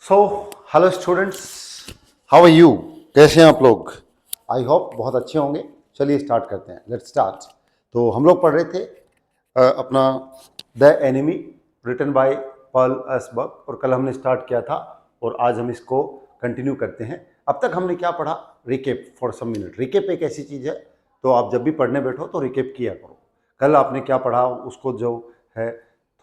So hello students, how are you? कैसे हैं आप लोग? आई होप बहुत अच्छे होंगे। चलिए स्टार्ट करते हैं, लेट्स स्टार्ट। तो हम लोग पढ़ रहे थे अपना the enemy written by Pearl S Buck, और कल हमने स्टार्ट किया था और आज हम इसको कंटिन्यू करते हैं। अब तक हमने क्या पढ़ा? Recap for some minute. Recap एक ऐसी चीज़ है तो आप जब भी पढ़ने बैठो तो रिकेप किया करो। कल आपने क्या पढ़ा उसको जो है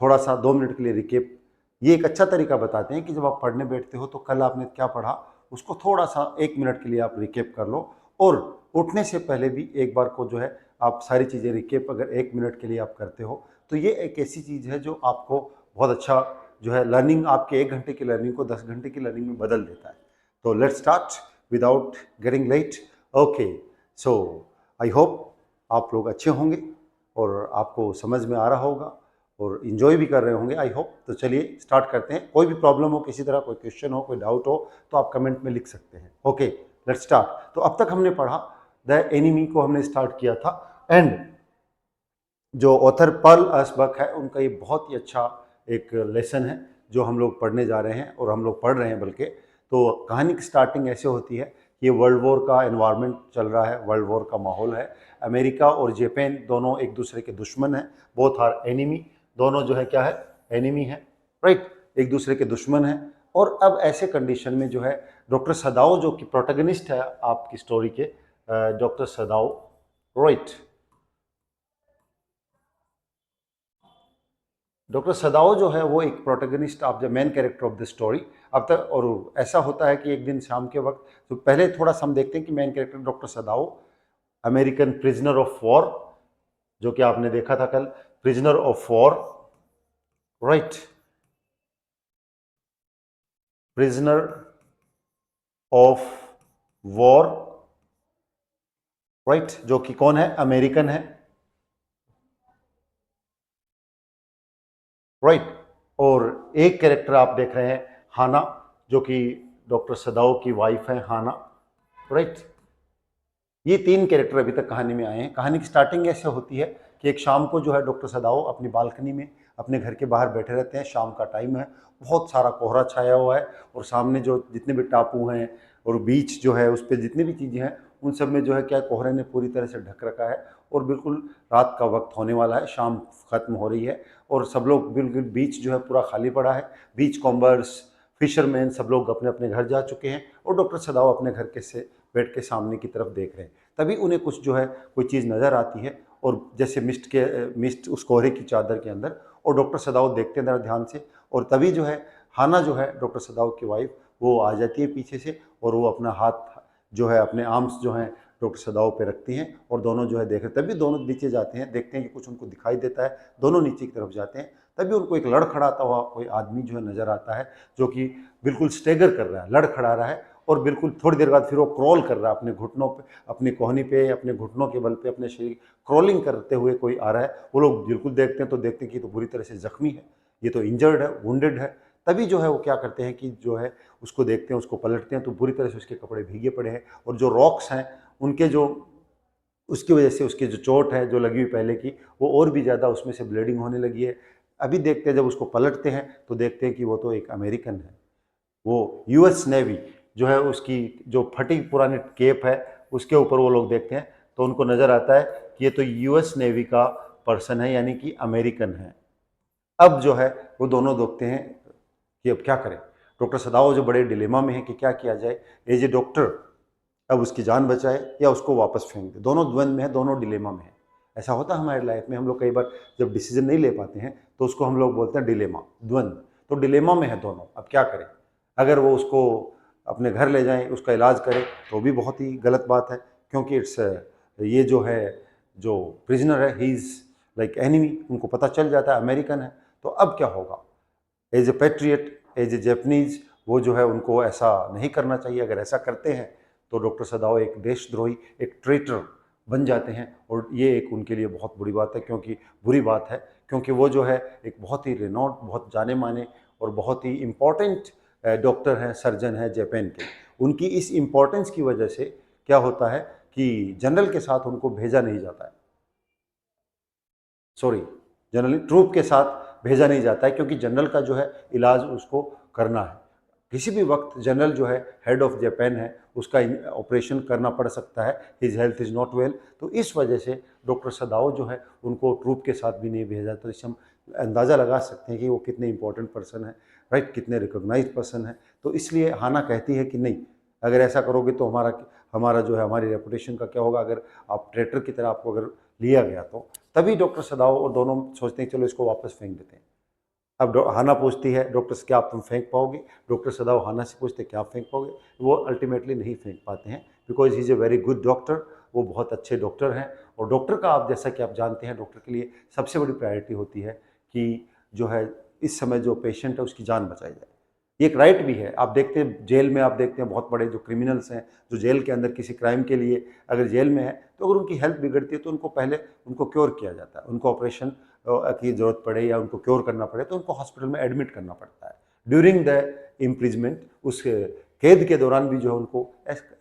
थोड़ा सा 2 मिनट के लिए रिकेप, ये एक अच्छा तरीका बताते हैं कि जब आप पढ़ने बैठते हो तो कल आपने क्या पढ़ा उसको थोड़ा सा 1 मिनट के लिए आप रिकेप कर लो, और उठने से पहले भी एक बार को जो है आप सारी चीज़ें रिकेप अगर 1 मिनट के लिए आप करते हो तो ये एक ऐसी चीज़ है जो आपको बहुत अच्छा जो है लर्निंग, आपके 1 घंटे की लर्निंग को 10 घंटे की लर्निंग में बदल देता है। तो let's start without getting late. Okay, so I hope आप लोग अच्छे होंगे और आपको समझ में आ रहा होगा और इन्जॉय भी कर रहे होंगे, आई होप। तो चलिए स्टार्ट करते हैं। कोई भी प्रॉब्लम हो, किसी तरह कोई क्वेश्चन हो, कोई डाउट हो तो आप कमेंट में लिख सकते हैं। Okay, let's start. तो अब तक हमने पढ़ा द एनिमी को हमने स्टार्ट किया था, एंड जो ऑथर पॉल एसबर्ग है उनका ये बहुत ही अच्छा एक लेसन है जो हम लोग पढ़ने जा रहे हैं और हम लोग पढ़ रहे हैं बल्कि। तो कहानी की स्टार्टिंग ऐसे होती है कि वर्ल्ड वॉर का एनवायरनमेंट चल रहा है, वर्ल्ड वॉर का माहौल है। अमेरिका और जापान दोनों एक दूसरे के दुश्मन हैं, बोथ आर एनिमी। दोनों जो है क्या है, एनिमी है, राइट, एक दूसरे के दुश्मन हैं। और अब ऐसे कंडीशन में जो है डॉक्टर सदाओ जो कि प्रोटैगनिस्ट है आपकी स्टोरी के, डॉक्टर सदाओ, राइट, डॉक्टर सदाओ जो है वो एक protagonist of the main character of the story अब तक। और ऐसा होता है कि एक दिन शाम के वक्त, तो पहले थोड़ा सा हम देखते हैं कि main character doctor Sadao American prisoner of war, जो कि आपने देखा था कल, prisoner of war, right, prisoner of war, right, जो कि कौन है, अमेरिकन है, राइट। और एक कैरेक्टर आप देख रहे हैं हाना, जो कि डॉक्टर सदाओ की वाइफ है हाना, राइट। ये 3 कैरेक्टर अभी तक कहानी में आए हैं। कहानी की स्टार्टिंग ऐसे होती है कि एक शाम को जो है डॉक्टर सदाओ अपनी बालकनी में अपने घर के बाहर बैठे रहते हैं। शाम का टाइम है, बहुत सारा कोहरा छाया हुआ है और सामने जो जितने भी टापू हैं और बीच जो है उस पर जितनी भी चीज़ें हैं उन सब में जो है क्या कोहरे ने पूरी तरह से ढक रखा है, और बिल्कुल रात का वक्त होने वाला है, शाम खत्म हो रही है और सब लोग बिल्कुल, बीच जो है पूरा खाली पड़ा है। बीच कॉम्बर्स, फिशरमैन सब लोग अपने अपने घर जा चुके हैं और डॉक्टर सदाओ अपने घर के से बैठ के सामने की तरफ देख रहे हैं। तभी उन्हें कुछ जो है कोई चीज़ नज़र आती है, और जैसे मिस्ट उस कोहरे की चादर के अंदर, और डॉक्टर सदाओ देखते हैं ज़रा ध्यान से, और तभी जो है हाना जो है डॉक्टर सदाओ की वाइफ, वो आ जाती है पीछे से और वो अपना हाथ जो है अपने आर्म्स जो हैं डॉक्टर सदाओ पे रखती हैं, और दोनों जो है देख रहे, तभी दोनों नीचे जाते हैं, देखते हैं कि कुछ उनको दिखाई देता है, दोनों नीचे की तरफ जाते हैं। तभी उनको एक लड़खड़ाता हुआ कोई आदमी जो है नज़र आता है, जो कि बिल्कुल स्टेगर कर रहा है, लड़खड़ा रहा है, और बिल्कुल थोड़ी देर बाद फिर वो क्रॉल कर रहा है अपने घुटनों पे, अपनी कोहनी पे, अपने घुटनों के बल पे, अपने शरीर क्रॉलिंग करते हुए कोई आ रहा है। वो लोग बिल्कुल देखते हैं तो देखते हैं कि तो बुरी तरह से जख्मी है, ये तो इंजर्ड है, वुंडेड है। तभी जो है वो क्या करते हैं कि जो है उसको देखते हैं, उसको पलटते हैं तो बुरी तरह से उसके कपड़े भीगे पड़े हैं, और जो रॉक्स हैं उनके जो, उसकी वजह से उसकी जो चोट है जो लगी हुई पहले की, वो और भी ज़्यादा उसमें से ब्लीडिंग होने लगी है। अभी देखते हैं, जब उसको पलटते हैं तो देखते हैं कि वो तो एक अमेरिकन है, वो यूएस नेवी जो है उसकी जो फटी पुरानी केप है उसके ऊपर वो लोग देखते हैं तो उनको नज़र आता है कि ये तो यूएस नेवी का पर्सन है, यानी कि अमेरिकन है। अब जो है वो दोनों देखते हैं कि अब क्या करें। डॉक्टर सदाओ जो बड़े डिलेमा में है कि क्या किया जाए, एज ए डॉक्टर अब उसकी जान बचाए या उसको वापस फेंक दे। दोनों द्वंद में है, दोनों डिलेमा में है। ऐसा होता है हमारे लाइफ में, हम लोग कई बार जब डिसीजन नहीं ले पाते हैं तो उसको हम लोग बोलते हैं डिलेमा, द्वंद। तो डिलेमा में है दोनों, अब क्या करें। अगर वो उसको अपने घर ले जाएं, उसका इलाज करें तो भी बहुत ही गलत बात है, क्योंकि इट्स ये जो है जो प्रिजनर है ही इज़ लाइक एनिमी, उनको पता चल जाता है अमेरिकन है। तो अब क्या होगा, as a patriot, as a Japanese, वो जो है उनको ऐसा नहीं करना चाहिए। अगर ऐसा करते हैं तो डॉक्टर सदाओ एक देशद्रोही, एक ट्रेटर बन जाते हैं, और ये एक उनके लिए बहुत बुरी बात है, क्योंकि बुरी बात है क्योंकि वो जो है एक बहुत ही रिनोड, बहुत जाने माने और बहुत ही इम्पोर्टेंट डॉक्टर हैं, सर्जन हैं जापान के। उनकी इस इम्पोर्टेंस की वजह से क्या होता है कि जनरल के साथ उनको भेजा नहीं जाता है, सॉरी, जनरली ट्रूप के साथ भेजा नहीं जाता है, क्योंकि जनरल का जो है इलाज उसको करना है। किसी भी वक्त जनरल जो है हेड ऑफ जापान है उसका ऑपरेशन करना पड़ सकता है, his health is not well. तो इस वजह से डॉक्टर सदाओ जो है उनको ट्रूप के साथ भी नहीं भेजा। तो इससे हम अंदाज़ा लगा सकते हैं कि वो कितने इंपॉर्टेंट पर्सन है, राइट, कितने रिकॉग्नाइज पर्सन है। तो इसलिए हाना कहती है कि नहीं, अगर ऐसा करोगे तो हमारा हमारा जो है हमारी रेपुटेशन का क्या होगा, अगर आप ट्रेटर की तरह आपको अगर लिया गया तो। तभी डॉक्टर सदाओ और दोनों सोचते हैं चलो इसको वापस फेंक देते हैं। अब हाना पूछती है डॉक्टर से क्या आप तुम फेंक पाओगे, डॉक्टर सदाओ हाना से पूछते क्या आप फेंक पाओगे, वो अल्टीमेटली नहीं फेंक पाते हैं, because he is a very good doctor, वो बहुत अच्छे डॉक्टर हैं। और डॉक्टर का आप जैसा कि आप जानते हैं डॉक्टर के लिए सबसे बड़ी प्रायोरिटी होती है कि जो है इस समय जो पेशेंट है उसकी जान बचाई जाए। ये एक राइट भी है। आप देखते हैं जेल में, आप देखते हैं बहुत बड़े जो क्रिमिनल्स हैं जो जेल के अंदर किसी क्राइम के लिए अगर जेल में है तो अगर उनकी हेल्थ बिगड़ती है तो उनको पहले उनको क्योर किया जाता है, उनको ऑपरेशन की ज़रूरत पड़े या उनको क्योर करना पड़े तो उनको हॉस्पिटल में एडमिट करना पड़ता है ड्यूरिंग द इम्प्रिजमेंट। उस कैद के दौरान भी जो है उनको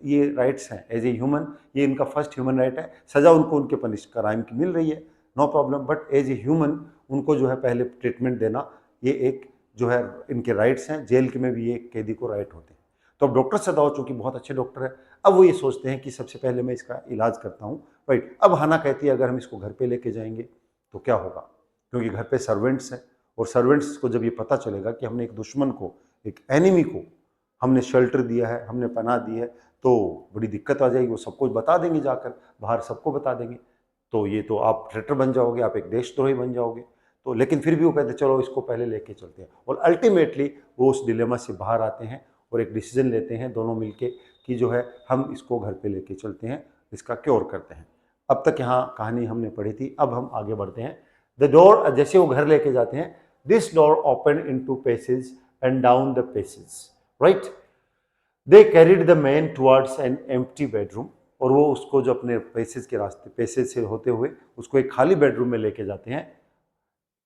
ये राइट्स हैं एज ए ह्यूमन, ये इनका फर्स्ट ह्यूमन राइट है। सज़ा उनको उनके पनिश क्राइम की मिल रही है, no problem, but as a human उनको जो है पहले ट्रीटमेंट देना ये एक जो है इनके राइट्स हैं। जेल के में भी ये कैदी को राइट होते हैं। तो अब डॉक्टर सदाओ चूँकि बहुत अच्छे डॉक्टर है, अब वो ये सोचते हैं कि सबसे पहले मैं इसका इलाज करता हूँ, राइट। अब हाना कहती है अगर हम इसको घर पे लेके जाएंगे तो क्या होगा, क्योंकि घर पे सर्वेंट्स हैं और सर्वेंट्स को जब ये पता चलेगा कि हमने एक दुश्मन को, एक एनिमी को हमने शेल्टर दिया है, हमने पनाह दी है, तो बड़ी दिक्कत आ जाएगी। वो सबको बता देंगे, जाकर बाहर सबको बता देंगे, तो ये तो आप ट्रेटर बन जाओगे, आप एक देशद्रोही बन जाओगे। तो लेकिन फिर भी वो कहते चलो इसको पहले लेके चलते हैं, और अल्टीमेटली वो उस डिलेमा से बाहर आते हैं और एक डिसीजन लेते हैं दोनों मिलके कि जो है हम इसको घर पे लेके चलते हैं, इसका क्योर करते हैं। अब तक यहाँ कहानी हमने पढ़ी थी, अब हम आगे बढ़ते हैं। द डोर, जैसे वो घर लेके जाते हैं, this door open into passage and down the passage, right. They carried the man towards an empty bedroom, और वो उसको जो अपने पैसेज के रास्ते, पैसेज से होते हुए उसको एक खाली बेडरूम में लेके जाते हैं।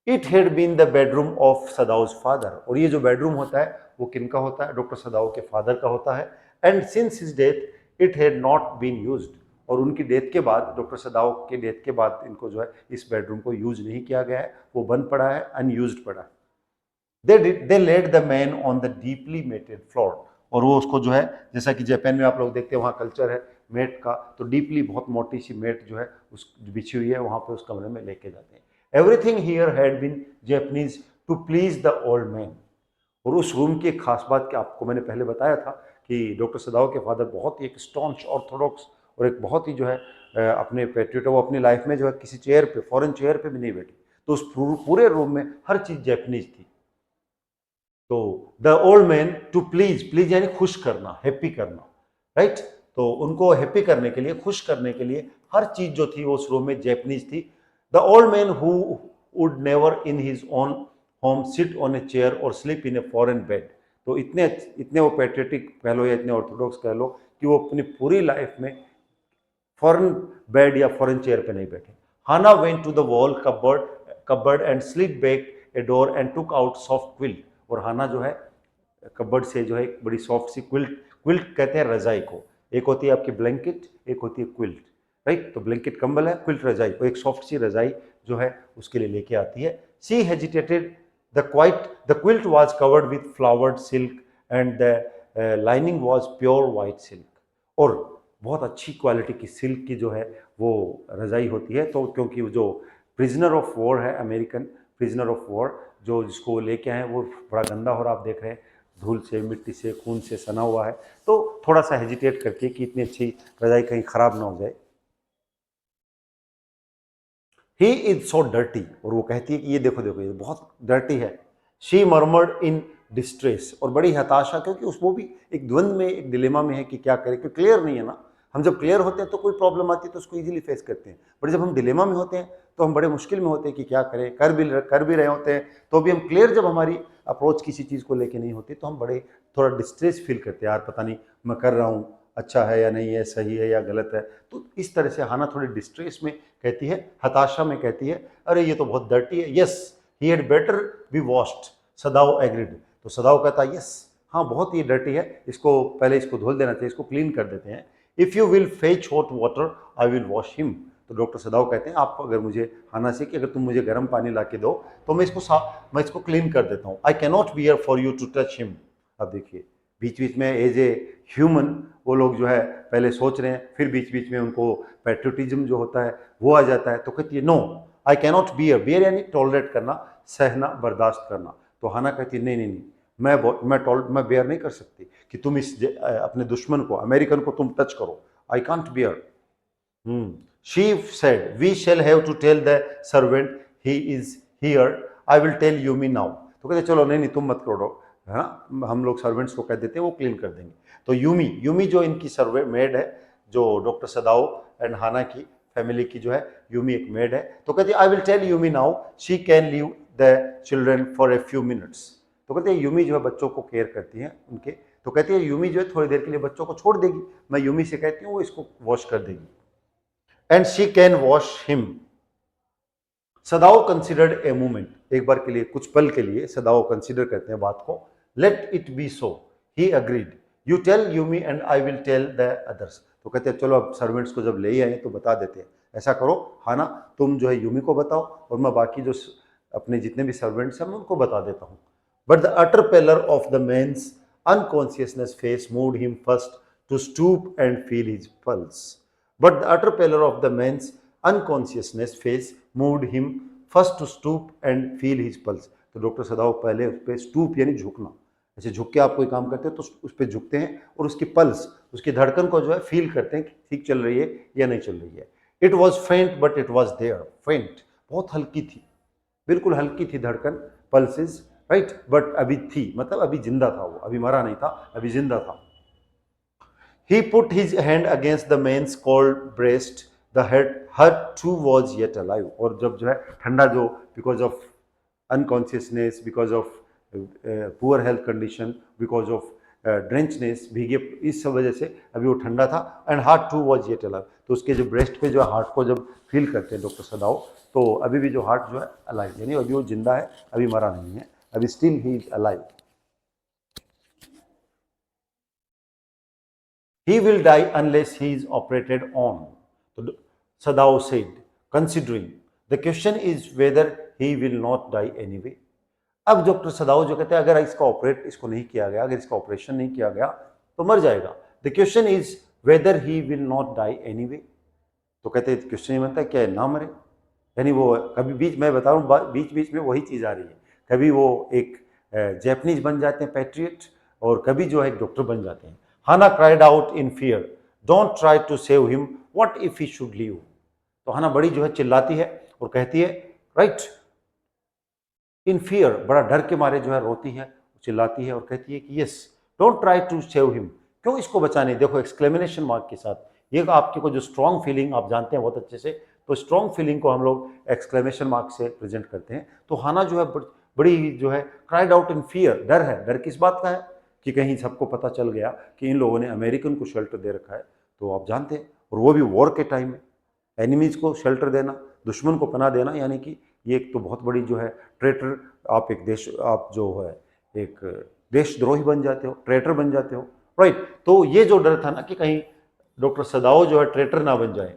It had been the bedroom of Sadao's father, और ये जो बेडरूम होता है वो किनका होता है, डॉक्टर सदाओ के फादर का होता है। And since his death it had not been used, और उनकी डेथ के बाद, डॉक्टर सदाओ के डेथ के बाद इनको जो है इस बेडरूम को यूज नहीं किया गया है, वो बंद पड़ा है, अनयूज्ड पड़ा है। They laid the man on the deeply matted floor, और वो उसको जो है, जैसा कि जापान में आप लोग देखते हैं वहाँ कल्चर है मेट का, तो डीपली बहुत मोटी सी मेट जो है उस बिछी हुई है वहाँ पे उस कमरे में लेके जाते हैं। Everything here had been Japanese to please the old man, और उस रूम की एक खास बात कि आपको मैंने पहले बताया था कि डॉक्टर सदाओ के फादर बहुत ही एक स्टॉन्च ऑर्थोडॉक्स और एक बहुत ही जो है अपने पेट्रियट, वो अपनी लाइफ में जो है किसी चेयर पे, फॉरेन चेयर पे भी नहीं बैठी, तो उस पूरे रूम में हर चीज़ जैपनीज थी। तो the old man to please, please यानी खुश करना, हैप्पी करना, राइट। तो उनको हैप्पी करने के लिए, खुश करने के लिए हर चीज जो थी वो उस रूम में जैपनीज थी। The old man who would never in his own home sit on a chair और sleep in a foreign bed, तो इतने इतने वो पैट्रियटिक कह लो या इतने ऑर्थोडॉक्स कह लो कि वो अपनी पूरी लाइफ में फॉरेन बेड या फॉरेन चेयर पे नहीं बैठे। Hana went to the wall cupboard and slip back a door and took out soft quilt, और हाना जो है कबर्ड से जो है एक बड़ी सॉफ्ट सी क्विल्ट, क्विल्ट कहते हैं रजाई को, एक होती है आपकी ब्लैंकेट, एक होती है क्विल्ट, राइट। तो ब्लैंकेट कंबल है, क्विल्ट रजाई, वो एक सॉफ्ट सी रजाई जो है उसके लिए लेके आती है। She hesitated, the quilt was covered with flowered silk and the lining was pure white silk, और बहुत अच्छी क्वालिटी की सिल्क की जो है वो रजाई होती है। तो क्योंकि जो प्रिजनर ऑफ वॉर है, अमेरिकन प्रिजनर ऑफ वॉर जो जिसको लेके आए वो बड़ा गंदा हो रहा, आप देख रहे हैं धूल से, मिट्टी से, खून से सना हुआ है, तो थोड़ा सा हेजिटेट करके कि इतनी अच्छी रजाई कहीं खराब ना हो जाए। ही इज सो डर्टी, और वो कहती है कि ये देखो देखो ये बहुत डर्टी है। शी मर्मर्ड इन डिस्ट्रेस, और बड़ी हताशा, क्योंकि उस वो भी एक द्वंद्व में, एक डिलेमा में है कि क्या करें, क्योंकि क्लियर नहीं है ना। हम जब क्लियर होते हैं तो कोई प्रॉब्लम आती है तो उसको इजीली फेस करते हैं, बट जब हम डिलेमा में होते हैं तो हम बड़े मुश्किल में होते हैं कि क्या करें, कर भी रहे होते हैं तो भी हम क्लियर, जब हमारी अप्रोच किसी चीज़ को लेके नहीं होती तो हम बड़े थोड़ा डिस्ट्रेस फील करते हैं, यार पता नहीं मैं कर रहा हूँ अच्छा है या नहीं है, सही है या गलत है। तो इस तरह से हाना थोड़ी डिस्ट्रेस में कहती है, हताशा में कहती है, अरे ये तो बहुत डर्टी है, yes he had better be washed, Sadao agreed. तो सदाओ कहता है यस, हाँ बहुत ही डर्टी है, इसको पहले इसको धुल देना चाहिए, इसको क्लीन कर देते हैं। If you will fetch hot water I will wash him, तो डॉक्टर सदाओ कहते हैं आप अगर मुझे, हाना से कि अगर तुम मुझे गर्म पानी ला के दो तो मैं इसको क्लीन कर देता हूँ। I cannot bear for you to touch him. अब देखिए बीच बीच में एज ए ह्यूमन वो लोग जो है पहले सोच रहे हैं, फिर बीच बीच में उनको पैट्रियोटिज्म जो होता है वो आ जाता है। तो कहती है no I cannot bear, bear यानी टॉलरेट करना, सहना, बर्दाश्त करना। तो हाना कहती है नहीं नहीं नहीं, मैं बियर नहीं कर सकती कि तुम अपने दुश्मन को, अमेरिकन को तुम टच करो, I can't beer. She said, we shall have to tell the servant he is here, I will tell Yumi now। तो कहते चलो नहीं नहीं तुम मत करो, है ना, हम लोग सर्वेंट्स को कह देते हैं वो क्लीन कर देंगे। तो यूमी जो इनकी सर्वेंट मेड है, जो डॉक्टर सदाओ एंड हाना की फैमिली की जो है, यूमी एक मेड है। तो कहती है I will tell Yumi now she can leave the children for a few minutes. तो कहते हैं यूमी जो है बच्चों को केयर करती है उनके। तो कहती है यूमी जो है थोड़ी देर के लिए बच्चों को छोड़ देगी, मैं यूमी से कहती हूँ वो इसको वॉश कर देगी, and she can wash him. Sadao considered a moment, एक बार के लिए, कुछ पल के लिए सदाओ कंसिडर करते हैं बात को। Let it be so, he agreed, you tell Yumi and I will tell the others. तो कहते हैं चलो अब सर्वेंट्स को जब ले आए तो बता देते हैं, ऐसा करो हाना तुम जो है यूमी को बताओ और मैं बाकी जो अपने जितने भी सर्वेंट्स हैं मैं उनको बता देता हूँ। But the utter pallor of the man's unconsciousness face moved him first to stoop and feel his pulse. But the utter pallor of the man's unconsciousness face moved him first to stoop and feel his pulse। तो doctor सदाओ पहले उस पर stoop यानी झुकना, ऐसे झुक के आप कोई काम करते हैं तो उस पर झुकते हैं और उसकी पल्स, उसकी धड़कन को जो है फील करते हैं कि ठीक चल रही है या नहीं चल रही है। इट वॉज फेंट बट इट वॉज देयर, फेंट बहुत हल्की थी, बिल्कुल हल्की थी धड़कन, पल्सेस, राइट, बट अभी थी, मतलब अभी जिंदा था वो, अभी मरा नहीं था, अभी जिंदा था। He put his hand against the man's cold breast, the hurt too was yet alive। और जब जो है ठंडा जो because of unconsciousness, because of poor health condition, because of drenchness, भीगे, इस सब वजह से अभी वो ठंडा था, and heart too was yet alive। तो उसके जो ब्रेस्ट पे जो हार्ट को जब फील करते हैं डॉक्टर सदाओ, तो अभी भी जो हार्ट जो है अलाइव, यानी अभी वो जिंदा है, अभी मरा नहीं है, अभी still he is alive. He will die unless he is operated on। तो सदाओ said, considering the question is whether he will not die anyway। अब डॉक्टर सदाओ जो कहते हैं अगर इसको नहीं किया गया, अगर इसका ऑपरेशन नहीं किया गया तो मर जाएगा। The question is whether he will not die anyway। तो कहते हैं क्वेश्चन ये बनता है क्या ना मरे, यानी वो कभी मैं बता रहा हूँ बीच बीच में वही चीज़ आ रही है, कभी वो एक जैपनीज बन जाते हैं पैट्रियट, और कभी जो है डॉक्टर बन जाते हैं। Hannah cried out in fear, don't try to save him, what if he should leave। तो हाना बड़ी जो है चिल्लाती है और कहती है, राइट, इन फियर, बड़ा डर के मारे जो है रोती है, चिल्लाती है और कहती है कि yes don't try to save him, क्यों इसको बचाने, देखो एक्सक्लेमेनेशन मार्क के साथ, ये आपके को जो स्ट्रॉन्ग फीलिंग आप जानते हैं बहुत अच्छे से, तो स्ट्रॉन्ग फीलिंग को हम लोग एक्सक्लेमेशन मार्क से प्रेजेंट करते हैं। तो हाना जो है बड़ी जो है क्राइड आउट इन फियर, डर है, डर किस बात का है कि कहीं सबको पता चल गया कि इन लोगों ने अमेरिकन को शेल्टर दे रखा है, तो आप जानते हैं, और वो भी वॉर के टाइम में एनिमीज को शेल्टर देना, दुश्मन को पनाह देना, यानी कि ये एक तो बहुत बड़ी जो है ट्रेटर, आप एक देश, आप जो है एक देशद्रोही बन जाते हो, ट्रेटर बन जाते हो, राइट। तो ये जो डर था ना कि कहीं डॉक्टर सदाओ जो है ट्रेटर ना बन जाए,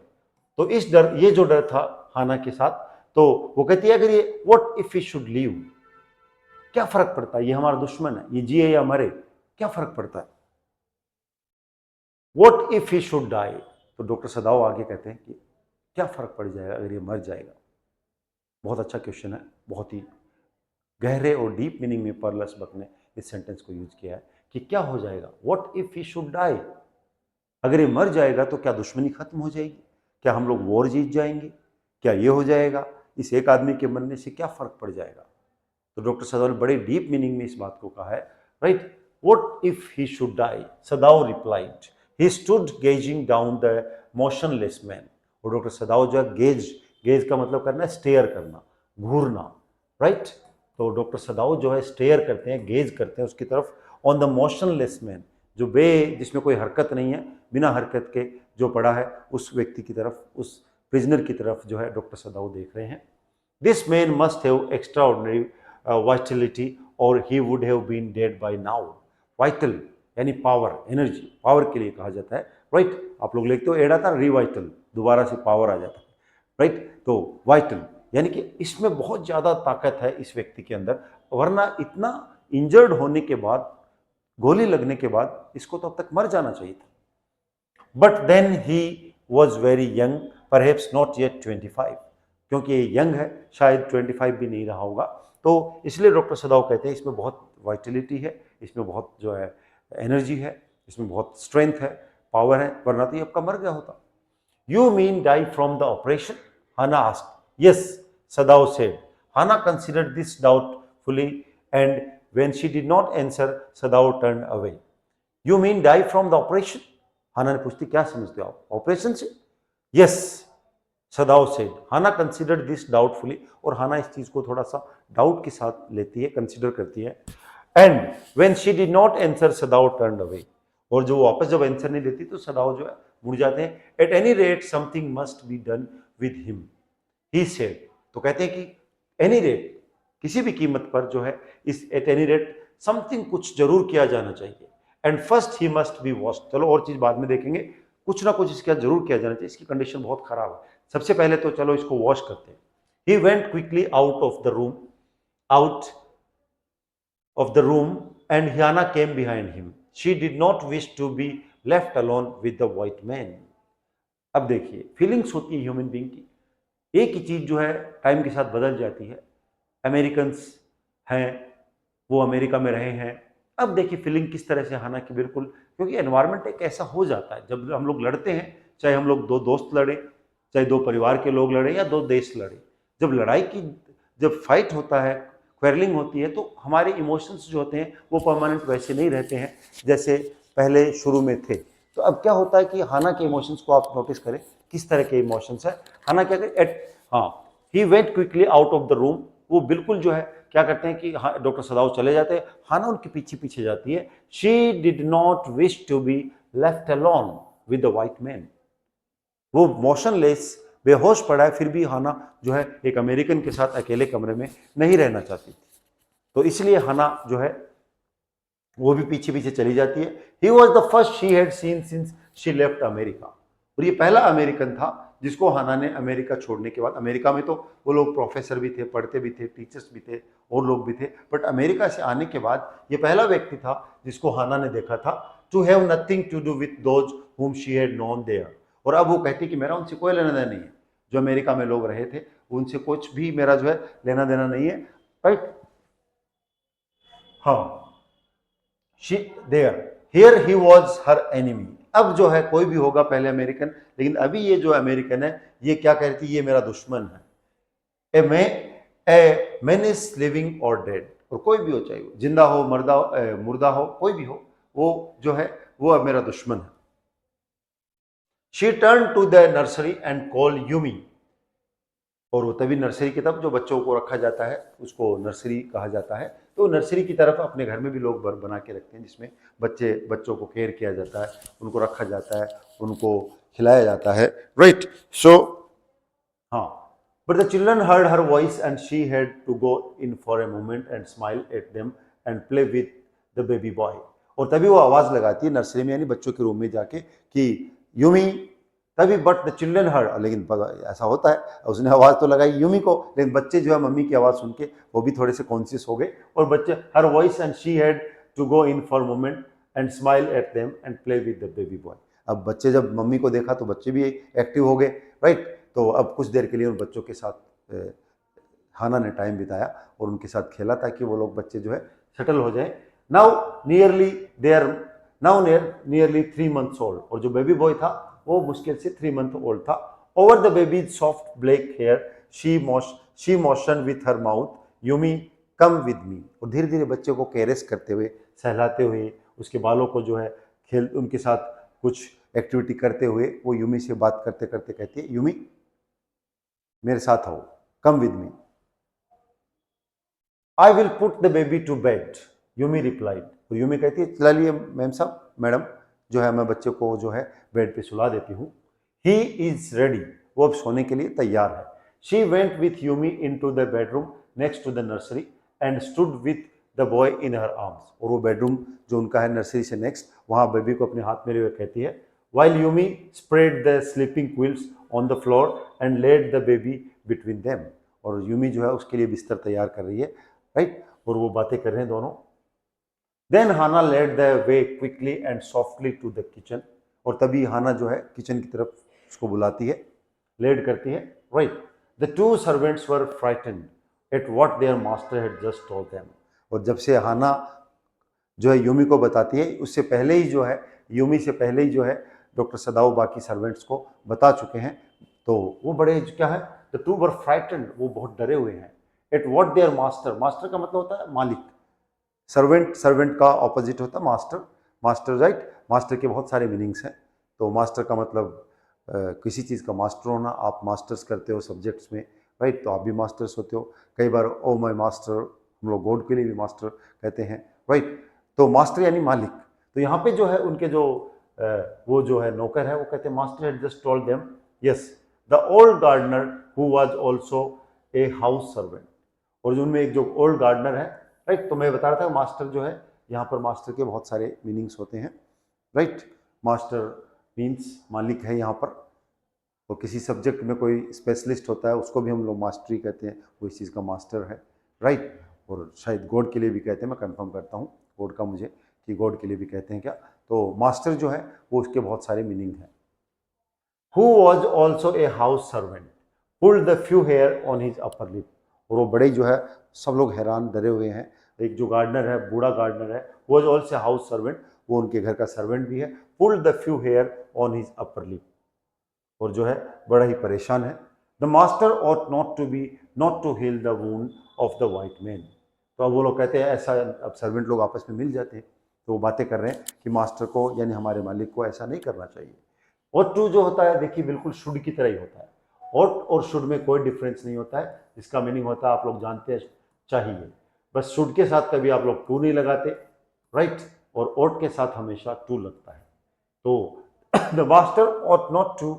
तो इस डर, ये जो डर था हाना के साथ, तो वो कहती है अगर ये what if he should leave, क्या फर्क पड़ता है, ये हमारा दुश्मन है, ये जिए या मरे, क्या फर्क पड़ता है, what if he should die. तो डॉक्टर सदाओ आगे कहते हैं कि क्या फर्क पड़ जाएगा अगर ये मर जाएगा। बहुत अच्छा क्वेश्चन है, बहुत ही गहरे और डीप मीनिंग में पर्लस बक ने इस सेंटेंस को यूज किया है कि क्या हो जाएगा, what if he should die, अगर ये मर जाएगा तो क्या दुश्मनी खत्म हो जाएगी, क्या हम लोग वॉर जीत जाएंगे, क्या ये हो जाएगा, इस एक आदमी के मरने से क्या फर्क पड़ जाएगा। तो डॉक्टर सदाओ ने बड़े डीप मीनिंग में इस बात को कहा है, right, what if he should die. Sadao replied, he stood gazing down the motionless man. और डॉक्टर सदाओ जो है गेज का मतलब करना है स्टेयर करना, घूरना, राइट। तो डॉक्टर सदाओ जो है स्टेयर करते हैं, गेज करते हैं उसकी तरफ, ऑन द मोशनलेस मैन, जो जिसमें कोई हरकत नहीं है, बिना हरकत के जो पड़ा है, उस व्यक्ति की तरफ, उस प्रिजनर की तरफ जो है डॉक्टर सदाओ देख रहे हैं। This man must have extraordinary vitality और he would have been dead by now. Vital यानी पावर, एनर्जी, पावर के लिए कहा जाता है, राइट। आप लोग लिखते हो एड़ा था रिवाइटल, दोबारा से पावर आ जाता है, राइट। तो वाइटल यानी कि इसमें बहुत ज़्यादा ताकत है इस व्यक्ति के अंदर, वरना इतना इंजर्ड होने के बाद गोली लगने के बाद इसको तो अब तक मर जाना चाहिए था। But then he was very young, perhaps not yet 25, क्योंकि ये यंग है, शायद 25 भी नहीं रहा होगा। तो इसलिए डॉक्टर सदाव कहते हैं इसमें बहुत वाइटलिटी है, इसमें बहुत जो है एनर्जी है, इसमें बहुत स्ट्रेंथ है, पावर है, वरना तो ये आपका मर गया होता। You mean die from the operation? Hannah asked. Yes, Sadao said. Hannah considered this doubtfully, and when she did not answer, Sadao turned away. You mean die from the operation? Hannah ने पूछती क्या समझते हो आप, operation से? Yes, Sadao said. Hannah considered this doubtfully, और Hannah इस चीज को थोड़ा सा डाउट के साथ लेती है, कंसिडर करती है। And when she did not answer, Sadao turned away. और जो वापस जब आंसर नहीं देती तो सदाओ जो है मुड़ जाते हैं। At any rate something must be done with him, he said. तो कहते हैं कि एनी रेट, किसी भी कीमत पर जो है इस एट एनी रेट समथिंग, कुछ जरूर किया जाना चाहिए। And first he must be washed, चलो और चीज बाद में देखेंगे, कुछ ना कुछ इसका जरूर किया जाना चाहिए, इसकी कंडीशन बहुत खराब है, सबसे पहले तो चलो इसको वॉश करते हैं। He went quickly out of the room, out of the room, and Hannah came behind him. She did not wish to be left alone with the white man. अब देखिए फीलिंग्स होती है ह्यूमन बीइंग की, एक ही चीज जो है time के साथ बदल जाती है। अमेरिकन्स हैं, वो अमेरिका में रहे हैं, अब देखिए फीलिंग किस तरह से हाना की, बिल्कुल, क्योंकि एनवायरनमेंट एक ऐसा हो जाता है जब हम लोग लड़ते हैं, चाहे हम लोग दो दोस्त लड़े, चाहे दो परिवार के लोग लड़े या दो देश लड़े, जब लड़ाई की, जब फाइट होता है, क्वेरलिंग होती है, तो हमारे इमोशंस जो होते हैं वो परमानेंट वैसे नहीं रहते हैं जैसे पहले शुरू में थे। तो अब क्या होता है कि हाना के इमोशंस को आप नोटिस करें, किस तरह के इमोशंस है। हाना क्या करे, he went quickly out of the room, वो बिल्कुल जो है क्या करते हैं कि डॉक्टर सदाव चले जाते हैं, हाना उनके पीछे पीछे जाती है। She did not wish to be left alone with the white man, वो मोशनलेस, बेहोश पड़ा है, फिर भी हाना जो है एक अमेरिकन के साथ अकेले कमरे में नहीं रहना चाहती थी, तो इसलिए हाना जो है वो भी पीछे पीछे चली जाती है। He was the first she had seen since she left America, और ये पहला अमेरिकन था जिसको हाना ने अमेरिका छोड़ने के बाद, अमेरिका में तो वो लोग प्रोफेसर भी थे, पढ़ते भी थे, टीचर्स भी थे, और लोग भी थे, बट अमेरिका से आने के बाद ये पहला व्यक्ति था जिसको हाना ने देखा था। To have nothing to do with those whom she had known there, और अब वो कहती कि मेरा उनसे कोई लेना देना नहीं है, जो अमेरिका में लोग रहे थे उनसे कुछ भी मेरा जो है लेना देना नहीं है, राइट। हाँ, she there, here he was her enemy, अब जो है कोई भी होगा पहले अमेरिकन, लेकिन अभी ये जो अमेरिकन है ये क्या कह रही थी, ये मेरा दुश्मन है। ए मैन इज लिविंग और डेड, और कोई भी हो, चाहे वो जिंदा हो, मुर्दा हो, कोई भी हो, वो जो है वो अब मेरा दुश्मन है। She turn to the nursery and call Yumi, और वो तभी नर्सरी की तरफ, जो बच्चों को रखा जाता है उसको नर्सरी कहा जाता है, तो नर्सरी की तरफ अपने घर में भी लोग बना के रखते हैं जिसमें बच्चों को केयर किया जाता है, उनको रखा जाता है, उनको खिलाया जाता है, राइट। सो हाँ, but the children heard her voice and she had to go in for a moment and smile at them and play with the baby boy, और तभी वो आवाज़ लगाती है नर्सरी में, यानी बच्चों के रूम में जाके कि यूमी, तभी बट द चिल्ड्रन हर्ड, लेकिन ऐसा होता है, उसने आवाज़ तो लगाई यूमी को, लेकिन बच्चे जो है मम्मी की आवाज़ सुन के वो भी थोड़े से कॉन्शियस हो गए, और बच्चे her voice and she had to go in for moment and smile at them and play with the baby boy. अब बच्चे जब मम्मी को देखा तो बच्चे भी एक्टिव हो गए, राइट। तो अब कुछ देर के लिए उन बच्चों के साथ हाना ने टाइम बिताया और उनके साथ खेला ताकि वो लोग बच्चे जो है सेटल हो जाए। नाउ नियरली 3 months ओल्ड, और जो बेबी बॉय था वो मुश्किल से 3 month ओल्ड था। Over the baby's soft black hair she motion with her mouth, Yumi come with me, और धीरे धीरे बच्चे को कैरेस करते हुए, सहलाते हुए, उसके बालों को जो है उनके साथ कुछ एक्टिविटी करते हुए वो यूमी से बात करते करते कहती है, यूमी मेरे साथ आओ, come with me, I will put the baby to bed, Yumi replied, और यूमी कहती है चलिए मैम साहब, मैडम जो है मैं बच्चे को जो है बेड पे सुला देती हूँ। ही इज रेडी, वो अब सोने के लिए तैयार है। She went with Yumi into the bedroom next to the nursery and stood with the boy in her arms, और वो बेडरूम जो उनका है नर्सरी से नेक्स्ट, वहाँ बेबी को अपने हाथ में लिए हुए कहती है, while Yumi spread the sleeping quilts on the floor and laid the baby between them, और यूमी जो है उसके लिए बिस्तर तैयार कर रही है, राइट, और वो बातें कर रहे हैं दोनों। Then Hannah led the way quickly and softly to the kitchen, और तभी हाना जो है किचन की तरफ उसको बुलाती है, लेड करती है, right. The two servants were frightened at what their master had just told them, और जब से हाना जो है यूमी को बताती है, उससे पहले ही जो है, यूमी से पहले ही जो है डॉक्टर सदाओ बाकी सर्वेंट्स को बता चुके हैं, तो वो बड़े क्या है, द टू वर फ्राइटेंड, वो बहुत डरे हुए हैं, at what their master, master का मतलब होता है मालिक, सर्वेंट, सर्वेंट का ऑपोजिट होता है मास्टर, मास्टर राइट, मास्टर के बहुत सारे मीनिंग्स हैं। तो मास्टर का मतलब किसी चीज़ का मास्टर होना, आप मास्टर्स करते हो सब्जेक्ट्स में, राइट, तो आप भी मास्टर्स होते हो। कई बार ओ माय मास्टर, हम लोग गॉड के लिए भी मास्टर कहते हैं, राइट। तो मास्टर यानी मालिक। तो यहाँ पे जो है उनके जो वो जो है नौकर है, वो कहते हैं master had just told them yes the old gardener who was also a house servant, और जो उनमें एक जो ओल्ड गार्डनर है, राइट, तो मैं बता रहा था मास्टर जो है, यहाँ पर मास्टर के बहुत सारे मीनिंग्स होते हैं, राइट। मास्टर मीन्स मालिक है यहाँ पर, और किसी सब्जेक्ट में कोई स्पेशलिस्ट होता है उसको भी हम लोग मास्टरी कहते हैं, वो इस चीज़ का मास्टर है, राइट। और शायद गॉड के लिए भी कहते हैं, मैं कंफर्म करता हूँ गॉड का मुझे, कि गॉड के लिए भी कहते हैं क्या। तो मास्टर जो है वो उसके बहुत सारे मीनिंग हैं। Who was also a house servant pulled the few hair on his upper lip, और वो बड़े जो है सब लोग हैरान डरे हुए हैं। एक जो गार्डनर है, बूढ़ा गार्डनर है, वॉज ऑल्सो हाउस सर्वेंट, वो उनके घर का सर्वेंट भी है, pulled the few hair on his upper lip, और जो है बड़ा ही परेशान है। The master ought not to be, not to heal the wound of the white man, तो अब वो लोग कहते हैं ऐसा, अब सर्वेंट लोग आपस में मिल जाते हैं, तो वो बातें कर रहे हैं कि मास्टर को यानी हमारे मालिक को ऐसा नहीं करना चाहिए। और टू जो होता है देखिए बिल्कुल शुड की तरह ही होता है, और शुड में कोई डिफरेंस नहीं होता है, इसका मीनिंग होता है आप लोग जानते हैं चाहिए, बस शुड के साथ कभी आप लोग टू नहीं लगाते, राइट, और ओट के साथ हमेशा टू लगता है। तो the master ought not to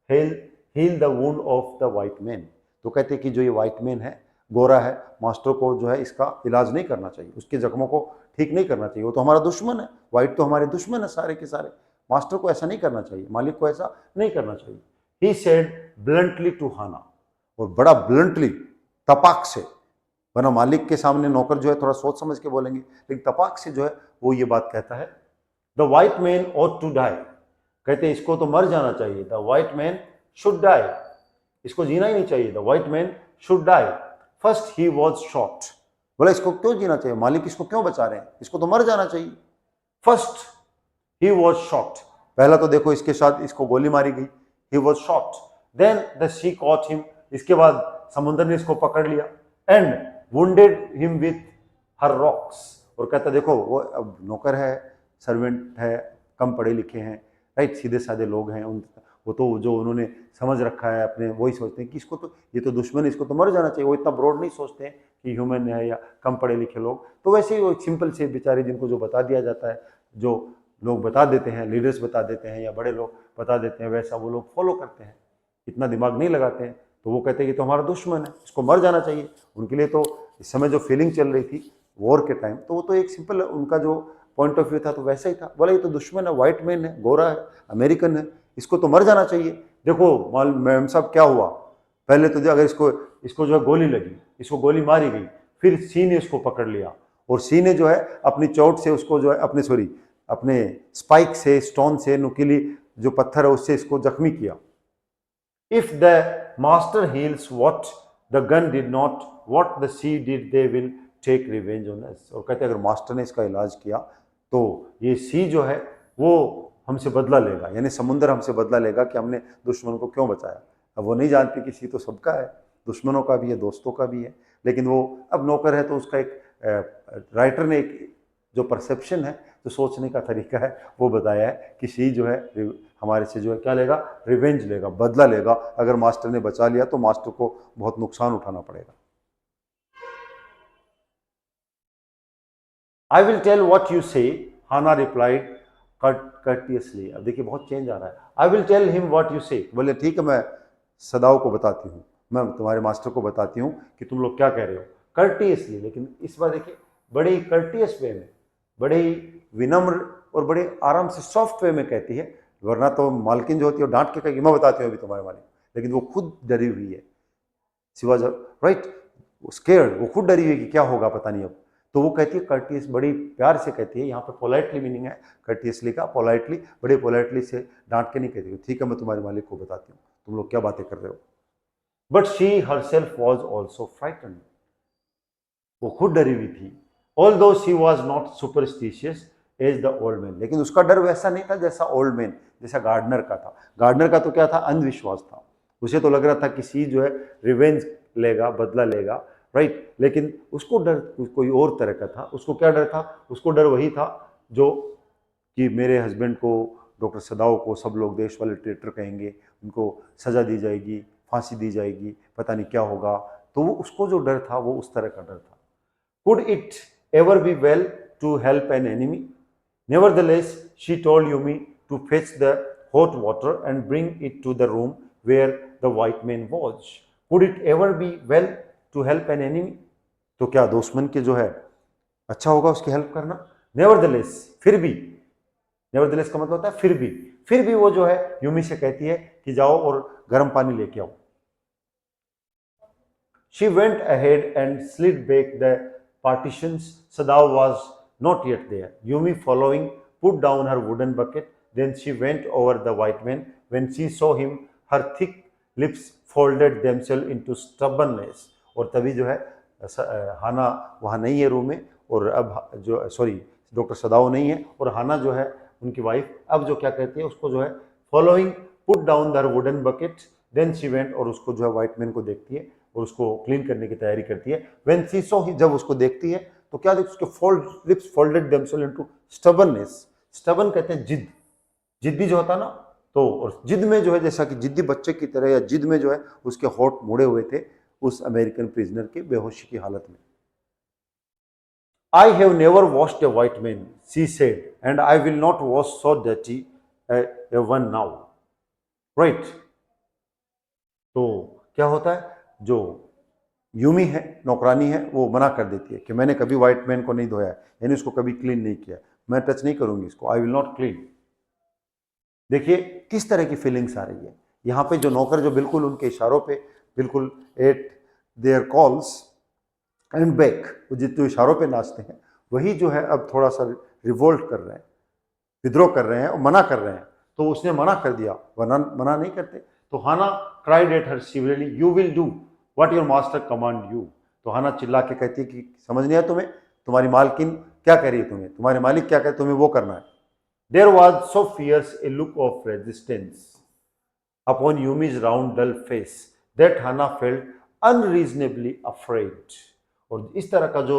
heal the wound of the white man, तो कहते हैं कि जो ये वाइट मैन है, गोरा है, मास्टर को जो है इसका इलाज नहीं करना चाहिए, उसके जख्मों को ठीक नहीं करना चाहिए, वो तो हमारा दुश्मन है, वाइट तो हमारे दुश्मन है सारे के सारे, मास्टर को ऐसा नहीं करना चाहिए, मालिक को ऐसा नहीं करना चाहिए। ही सेड ब्लंटली टू हाना, और बड़ा ब्लंटली, तपाक से, वरना मालिक के सामने नौकर जो है थोड़ा सोच समझ के बोलेंगे, लेकिन तपाक से जो है वो ये बात कहता है, the white man ought to die, कहते हैं इसको तो मर जाना चाहिए, the white man should die, इसको जीना ही नहीं चाहिए, the white man should die, first he was shot, बोला इसको क्यों जीना चाहिए, मालिक इसको क्यों बचा रहे हैं, इसको तो मर जाना चाहिए। फर्स्ट ही वॉज शॉट, पहला तो देखो इसके साथ इसको गोली मारी गई, he was shot, then the sea caught him, इसके बाद समुद्र ने इसको पकड़ लिया, and wounded him with her rocks, और कहता देखो वो अब नौकर है, सर्वेंट है, कम पढ़े लिखे हैं, राइट, सीधे साधे लोग हैं, उन वो तो जो उन्होंने समझ रखा है अपने, वही सोचते हैं कि इसको तो, ये तो दुश्मन है, इसको तो मर जाना चाहिए, वो इतना ब्रॉड नहीं सोचते हैं कि ह्यूमन है या कम पढ़े लिखे लोग, तो वैसे ही वो सिंपल से बेचारे जिनको जो बता दिया जाता है, जो लोग बता देते हैं, लीडर्स बता देते हैं या बड़े लोग बता देते हैं, वैसा वो लोग फॉलो करते हैं, इतना दिमाग नहीं लगाते हैं, तो वो कहते हैं कि तो हमारा दुश्मन है, इसको मर जाना चाहिए। उनके लिए तो इस समय जो फीलिंग चल रही थी वॉर के टाइम, तो वो तो एक सिंपल उनका जो पॉइंट ऑफ व्यू था तो वैसा ही था, बोला ये तो दुश्मन है, व्हाइट मैन है, गोरा है, अमेरिकन है, इसको तो मर जाना चाहिए। देखो मैम साहब क्या हुआ, पहले तो अगर इसको इसको जो है गोली लगी, इसको गोली मारी गई, फिर सी ने इसको पकड़ लिया, और सी ने जो है अपनी चोट से उसको जो है अपने स्पाइक से, स्टोन से, नुकीली जो पत्थर है उससे इसको जख्मी किया। If the master heals what the gun did not, what the sea did they will take revenge on us, और कहते हैं अगर मास्टर ने इसका इलाज किया तो ये सी जो है वो हमसे बदला लेगा, यानी समुद्र हमसे बदला लेगा कि हमने दुश्मन को क्यों बचाया। अब वो नहीं जानती कि सी तो सबका है, दुश्मनों का भी है, दोस्तों का भी है, लेकिन वो अब नौकर है तो उसका एक राइटर ने एक जो परसेप्शन है, जो सोचने का तरीका है, वो बताया है कि सी जो है हमारे से जो है क्या लेगा, रिवेंज लेगा, बदला लेगा, अगर मास्टर ने बचा लिया तो मास्टर को बहुत नुकसान उठाना पड़ेगा। I will tell what you say, Hannah replied कर्टियसली, अब देखिए बहुत चेंज आ रहा है, I will tell him what you say, बोले ठीक है मैं सदाओ को बताती हूँ, मैं तुम्हारे मास्टर को बताती हूँ कि तुम लोग क्या कह रहे हो, कर्टियसली, लेकिन इस बार देखिए बड़े ही कर्टियस वे में, बड़े ही विनम्र और बड़े आराम से सॉफ्ट वे में कहती है, वरना तो मालकिन जो होती है डांट के कहेगी मैं बताती हूँ अभी तुम्हारे मालिक, लेकिन वो खुद डरी हुई है, शी वाज राइट स्केयर्ड, वो खुद डरी हुई कि क्या होगा पता नहीं अब, तो वो कहती है कर्टियस, बड़ी प्यार से कहती है, यहाँ पे पोलाइटली मीनिंग है कर्टियसली का, पोलाइटली, बड़े पोलाइटली से डांट के नहीं कहती है, ठीक है मैं तुम्हारे मालिक को बताती हूँ, तुम लोग क्या बातें कर रहे हो। But she herself was also frightened, वो खुद डरी हुई थी। Although she was not superstitious as the old man, लेकिन उसका डर वैसा नहीं था जैसा ओल्ड मैन, जैसा गार्डनर का था। गार्डनर का तो क्या था, अंधविश्वास था। उसे तो लग रहा था कि सी जो है रिवेंज लेगा, बदला लेगा, राइट। लेकिन उसको डर कोई और तरह का था। उसको क्या डर था, उसको डर वही था जो कि मेरे हस्बैंड को, डॉक्टर सदाओ को सब लोग देश वाले ट्रेटर कहेंगे, उनको सजा दी जाएगी, फांसी दी जाएगी, पता नहीं क्या होगा। तो वो उसको जो डर था वो उस तरह का डर था। Could it ever be well to help an enemy? Nevertheless, she told Yumi to fetch the hot water and bring it to the room where the white man was. Could it ever be well to help an enemy? तो क्या दुश्मन के जो है अच्छा होगा उसकी help करना? Nevertheless, फिर भी, Nevertheless का मतलब होता है फिर भी वो जो है यूमी से कहती है कि जाओ और गर्म पानी लेके आओ। She went ahead and slid back the partitions. Sadao was not yet there. Yumi, following, put down her wooden bucket. Then she went over the white man. When she saw him, her thick lips folded themselves into stubbornness. और तभी जो है हाना वहाँ नहीं है room में, और अब जो सॉरी डॉक्टर सदाओ नहीं है, और हाना जो है उनकी वाइफ अब जो क्या कहती है उसको जो है following put down their wooden bucket, then she went, और उसको जो है व्हाइट मैन को देखती है और उसको क्लीन करने की तैयारी करती है। व्हेन शी सॉ, जब उसको देखती है तो क्या देखती है, उसके lips folded themselves into stubbornness. Stubborn कहते हैं जिद, जिद्दी जो होता ना, तो और जिद में जो है जैसा कि जिद्दी बच्चे की तरह, या जिद में जो है उसके होठ मुड़े हुए थे उस अमेरिकन प्रिजनर के बेहोशी की हालत में। I have never washed a white man, she said, and I will not wash so dirty a one now. Right? तो क्या होता है, जो यूमी है, नौकरानी है, वो मना कर देती है कि मैंने कभी व्हाइट मैन को नहीं धोया है, यानी उसको कभी क्लीन नहीं किया, मैं टच नहीं करूंगी इसको, आई विल नॉट क्लीन। देखिए किस तरह की फीलिंग्स आ रही है यहाँ पे। जो नौकर जो बिल्कुल उनके इशारों पे, बिल्कुल eight there calls and back, वो जितने इशारों पे नाचते हैं, वही जो है अब थोड़ा सा रिवोल्ट कर रहे हैं, विद्रोह कर रहे हैं और मना कर रहे हैं। तो उसने मना कर दिया, वरना मना नहीं करते। तो Hana cried at her severely, you will do what your master command you. तो हाना चिल्ला के कहती है कि समझ नहीं आया तुम्हें, तुम्हारी मालकिन क्या कह रही है तुम्हें, तुम्हारे मालिक क्या कहते, तुम्हें वो करना है। There was so fierce a look of resistance upon Yumi's round dull face that Hana felt unreasonably afraid. और इस तरह का जो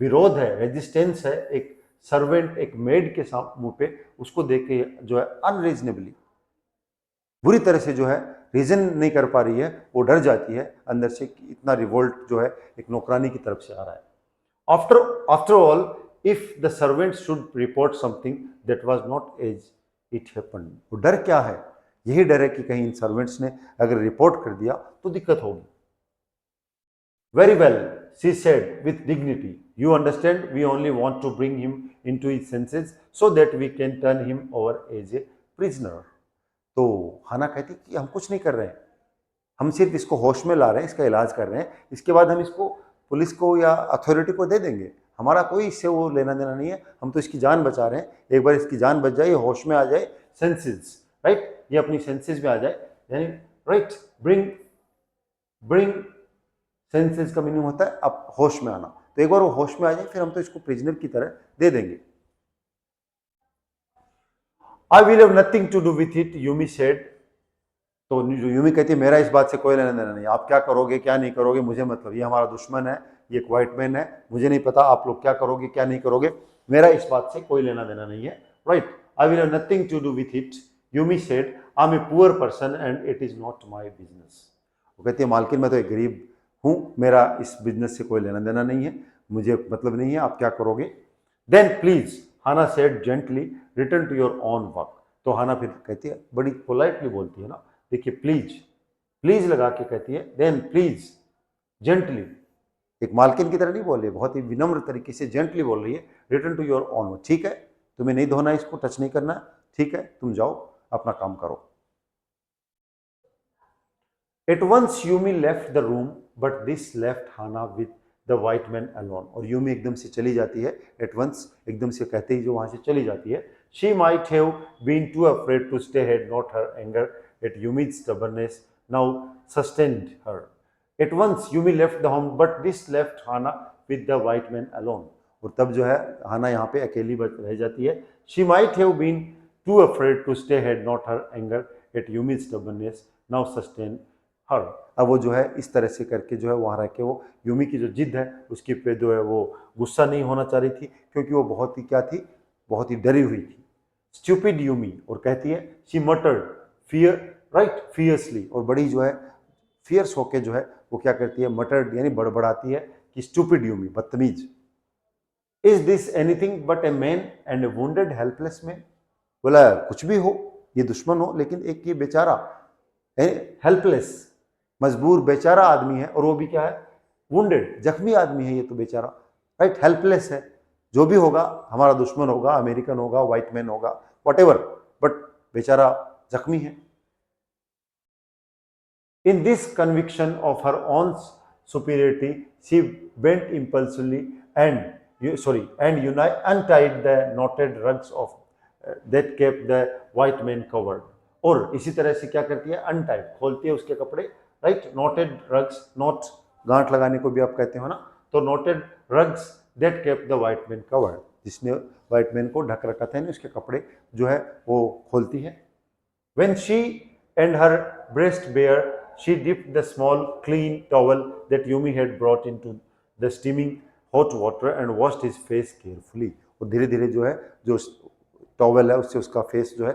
विरोध है, रेजिस्टेंस है, एक सर्वेंट, एक मेड के मुंह पे, उसको देख के जो है अनरीजनेबली, बुरी तरह से जो है रीजन नहीं कर पा रही है, वो डर जाती है अंदर से कि इतना रिवोल्ट जो है एक नौकरानी की तरफ से आ रहा है। After all, if the servant should report something that was not as it happened. वो डर क्या है, यही डर है कि कहीं इन सर्वेंट्स ने अगर रिपोर्ट कर दिया तो दिक्कत होगी। Very well, she said with dignity, you understand, we only want to bring him into his senses so that we can turn him over as a prisoner. तो हाना कहती कि हम कुछ नहीं कर रहे हैं, हम सिर्फ इसको होश में ला रहे हैं, इसका इलाज कर रहे हैं, इसके बाद हम इसको पुलिस को या अथॉरिटी को दे देंगे, हमारा कोई इससे वो लेना देना नहीं है, हम तो इसकी जान बचा रहे हैं। एक बार इसकी जान बच जाए, होश में आ जाए, सेंसेस, राइट, ये अपनी सेंसेस में आ जाए, यानी राइट, ब्रिंग सेंसेस का मीनिंग होता है अब होश में आना। तो एक बार वो होश में आ जाए, फिर हम तो इसको प्रिजनर की तरह दे देंगे। I will have nothing to do with it, Yumi said. तो यूमी कहती है मेरा इस बात से कोई लेना देना नहीं, आप क्या करोगे क्या नहीं करोगे मुझे मतलब, ये हमारा दुश्मन है, ये एक व्हाइट मैन है, मुझे नहीं पता आप लोग क्या करोगे क्या नहीं करोगे, मेरा इस बात से कोई लेना देना नहीं है, right. I will have nothing to do with it, Yumi said, I am a poor person and it is not my business. वो कहती है मालकिन मैं तो एक गरीब हूं, मेरा इस बिजनेस से कोई लेना देना नहीं है, मुझे मतलब नहीं है आप क्या करोगे। Then please, Hannah said gently, return to your own work. तो हाना फिर कहती है, बड़ी पोलाइटली बोलती है ना, देखिए प्लीज लगा के कहती है, देन प्लीज जेंटली, एक मालकिन की तरह नहीं बोल रही है, बहुत ही विनम्र तरीके से जेंटली बोल रही है, return to your own work, ठीक है तुम्हें नहीं धोना, इसको टच नहीं करना, ठीक है तुम जाओ अपना काम करो। At once Yumi left the room, but this left Hana with the white man alone. और यूमी एकदम से चली जाती है, एट वंस, एकदम से कहते ही जो वहाँ से चली जाती है। She might have been too afraid to stay had, not her anger at Yumi's stubbornness now sustained her. At once Yumi left the home but this left Hana with the white man alone. और तब जो है हाना यहाँ पे अकेली रह जाती है। She might have been too afraid to stay had, not her anger at Yumi's stubbornness now sustain her. अब वो जो है इस तरह से करके जो है वहाँ रह के वो यूमी की जो जिद है उसकी पे जो है वो गुस्सा नहीं होना चाह रही थी, क्योंकि वो बहुत ही क्या थी, बहुत ही डरी हुई थी। स्टूपिड यूमी, और कहती है शी मटर्ड फियर, राइट, फियर्सली, और बड़ी जो है फियर्स होके जो है वो क्या करती है, मटर्ड यानी बड़बड़ाती है कि स्टूपिड यूमी, बदतमीज। Is this anything but a man and A wounded helpless man. बोला कुछ भी हो, ये दुश्मन हो, लेकिन एक ये बेचारा हेल्पलेस, मजबूर बेचारा आदमी है, और वो भी क्या है, वुंडेड, जख्मी आदमी है ये तो बेचारा, राइट, हेल्पलेस है। जो भी होगा हमारा दुश्मन होगा, अमेरिकन होगा, व्हाइट मैन होगा, व्हाटएवर, बट बेचारा जख्मी है। In this conviction of her own superiority, she went impulsively and untied the knotted rugs of that kept the white man covered. और इसी तरह से क्या करती है, अनटाइड, खोलती है उसके कपड़े, राइट, नॉटेड रग्स, नॉट गांठ लगाने को भी आप कहते हो ना, तो noted rugs that kept the white man covered, जिसने व्हाइट मैन को ढक रखा था, उसके कपड़े जो है वो खोलती है। When she and her breast bare, she dipped the small clean towel that Yumi had brought into the steaming hot water and washed his face carefully. और धीरे धीरे जो है जो टॉवल है उससे उसका फेस जो है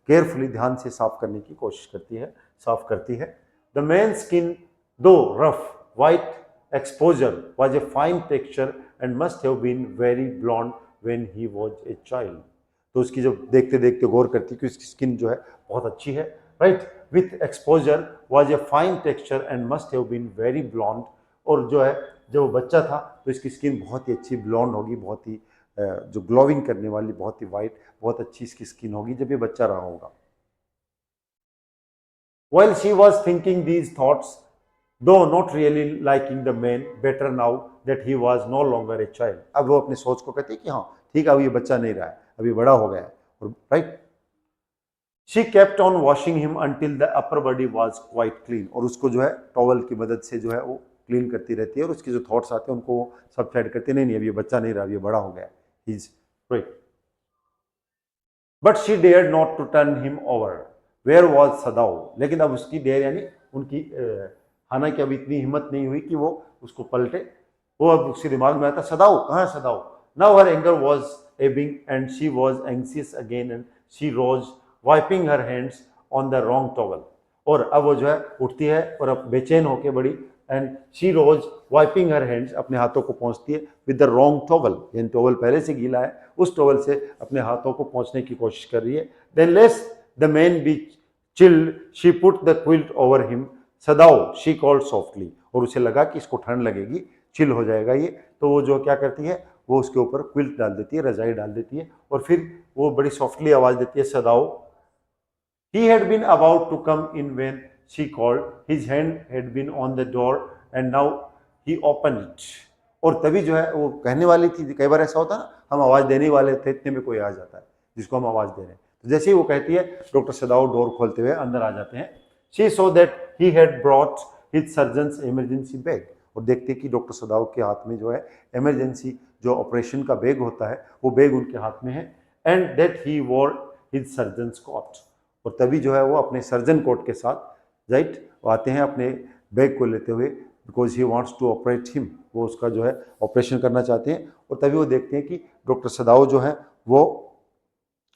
केयरफुली, ध्यान से साफ करने की कोशिश करती है, साफ करती है। The man's skin, though rough, white exposure was a fine texture and must have been very blonde when he was a child. तो उसकी जब देखते देखते गौर करती कि उसकी स्किन जो है बहुत अच्छी है, right, with exposure was a fine texture and must have been very blond. और जो है जब वो बच्चा था तो इसकी स्किन बहुत ही अच्छी ब्लॉन्ड होगी, बहुत ही जो ग्लोविंग करने वाली, बहुत ही वाइट, बहुत अच्छी इसकी स्किन होगी जब ये बच्चा रहा होगा। While she was thinking these thoughts, though not really liking the man better now that he was no longer a child, अब वो अपने सोच को कहती है कि हाँ ठीक है, अब ये बच्चा नहीं रहा है, अभी बड़ा हो गया है, और right. She kept on washing him until the upper body was quite clean, और उसको जो है टॉवल की मदद से जो है वो क्लीन करती रहती है, और उसके जो थॉट्स आते हैं उनको वो सबसाइड करती है, नहीं अभी ये बच्चा नहीं रहा, अभी ये बड़ा हो गया, he is right. But she dared not to turn him over, where was Sadao, लेकिन अब उसकी डेयर यानी उनकी हाना की अब इतनी हिम्मत नहीं हुई कि वो उसको पलटे। वो अब उसके दिमाग में आता सदाओ कहाँ है, Sadao. Now her anger was ebbing and she was anxious again and she rose wiping her hands on the wrong towel. और अब वो जो है उठती है और अब बेचैन होके बड़ी, and she rose wiping her hands, अपने हाथों को पहुंचती है विद द रॉन्ग टॉवल, यानी टॉवल पहले से गीला है, उस टॉवल से अपने हाथों को पहुंचने की कोशिश कर रही है। Than less the man B chilled she put the quilt over him, Sadao she called softly, और उसे लगा कि इसको ठंड लगेगी, चिल हो जाएगा ये, तो वो जो क्या करती है वो उसके ऊपर क्विल्ट डाल देती है, रजाई डाल देती है, और फिर वो बड़ी सॉफ्टली आवाज देती है सदाओ। He had been about to come in when she called. His hand had been on the door and now he opened it. और तभी जो है वो कहने वाली थी, कई बार ऐसा होता है ना, हम आवाज़ देने वाले थे, इतने में कोई आ जाता है जिसको हम आवाज़ दे रहे हैं, तो जैसे ही वो कहती है डॉक्टर सदाओ डोर खोलते हुए अंदर आ जाते हैं। She saw that he had brought his surgeon's emergency bag, और देखते कि डॉक्टर सदाओ के हाथ में जो है इमरजेंसी जो ऑपरेशन का बैग होता है वो बैग उनके हाथ में है, and that he wore his surgeon's coat, और तभी जो है वो अपने सर्जन कोट के साथ राइट आते हैं अपने बैग को लेते हुए, because he wants to operate him, वो उसका जो है ऑपरेशन करना चाहते हैं, और तभी वो देखते हैं कि डॉक्टर सदाओ जो है वो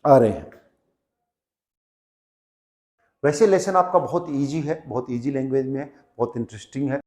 आ रहे हैं। वैसे लेसन आपका बहुत इजी है, बहुत इजी लैंग्वेज में है, बहुत इंटरेस्टिंग है,